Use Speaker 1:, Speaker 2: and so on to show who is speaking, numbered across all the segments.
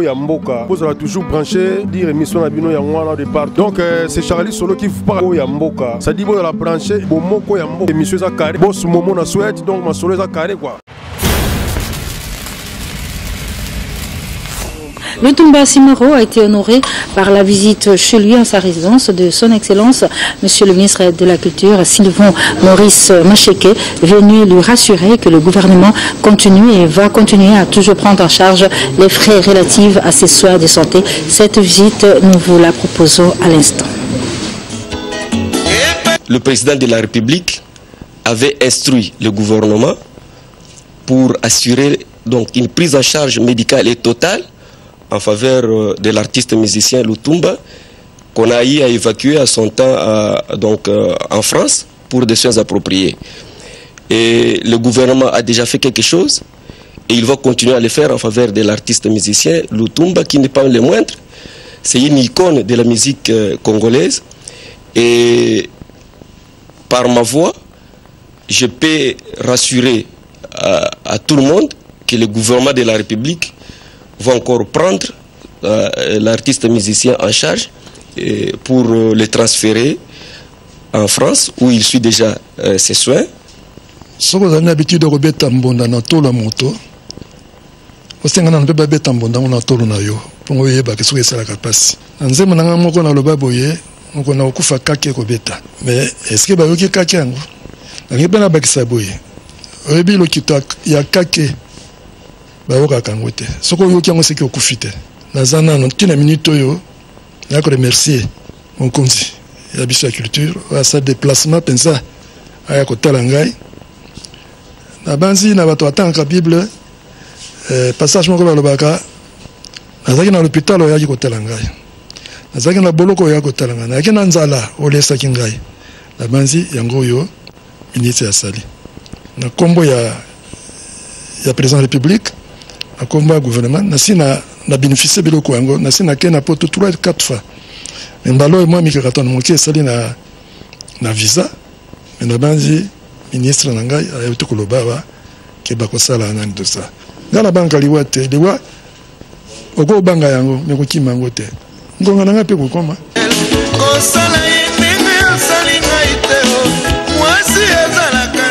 Speaker 1: ya mboka. Vous allez toujours brancher, dire émission à bino ya ngwana de part. Donc c'est Charlie Solo qui vous parle ya mboka. Ça dit vous la brancher, bon moko ya mboka. Émission za carré. Boss momo na souhaite donc ma solo za carré quoi.
Speaker 2: Lutumba Simoro a été honoré par la visite chez lui en sa résidence de son Excellence, Monsieur le ministre de la Culture, Sylvain Maurice Macheke, venu lui rassurer que le gouvernement continue et va continuer à toujours prendre en charge les frais relatifs à ses soins de santé. Cette visite, nous vous la proposons à l'instant.
Speaker 3: Le président de la République avait instruit le gouvernement pour assurer donc une prise en charge médicale et totale en faveur de l'artiste musicien Lutumba, qu'on a eu à évacuer à son temps en France pour des soins appropriés. Et le gouvernement a déjà fait quelque chose et il va continuer à le faire en faveur de l'artiste musicien Lutumba, qui n'est pas le moindre. C'est une icône de la musique congolaise. Et par ma voix, je peux rassurer à tout le monde que le gouvernement de la République va encore prendre l'artiste musicien en charge pour le transférer en France où il suit déjà ses soins.
Speaker 4: Si vous avez l'habitude de rebêter mbonda na tola moto, vous avez l'habitude de rebêter mbonda na tola na yo pour vous yeba que soki sala kapasi. Nzema nanga moko na loba boye, moko na okufa kake kobeta. Mais est-ce que ba yoki kake yango? Ngi bana bakisa boye. Oyebi lo kita ya kake baoka kangote. Soko yoki yango seki okufite. Nazana no tina minute oyo, na ko remercier mon konzi. Ya biso ya culture, wa sa déplacement pensa aya ko talangai. Na banzi na bato atanga Bible passage moko balobaka nazaki na l'hôpital oyo yaki kotala ngai nazaki na boloko oyo yaki kotala ngai nazaki na nzala olesaki ngai na banzi yango oyo ministre ya sali na kombo ya président de la République na kombo ya gouvernement nasi na bénéficier biloko yango nasi na ke na poto 3-4 fois mbalo moi mikakato na moki esali na visa na banzi ministre na ngai ayebite koloba ba ke bakosala nani de ça ngala banka liwa te liwa oko banga yango mekokima yango te ngonga nanga pe kokoma kosala yinga salinga iteo mwasi ezalaka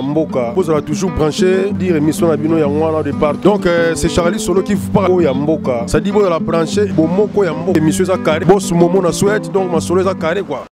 Speaker 1: Mboka. Vous allez toujours brancher, dire émission à bino ya ngwana de part. Donc c'est Charlie Solo qui vous parle ya Mboka. Ça dit vous la brancher, bon moko ya Mboka. Émission za carré. Boss momo na souhaite donc ma solo za carré quoi.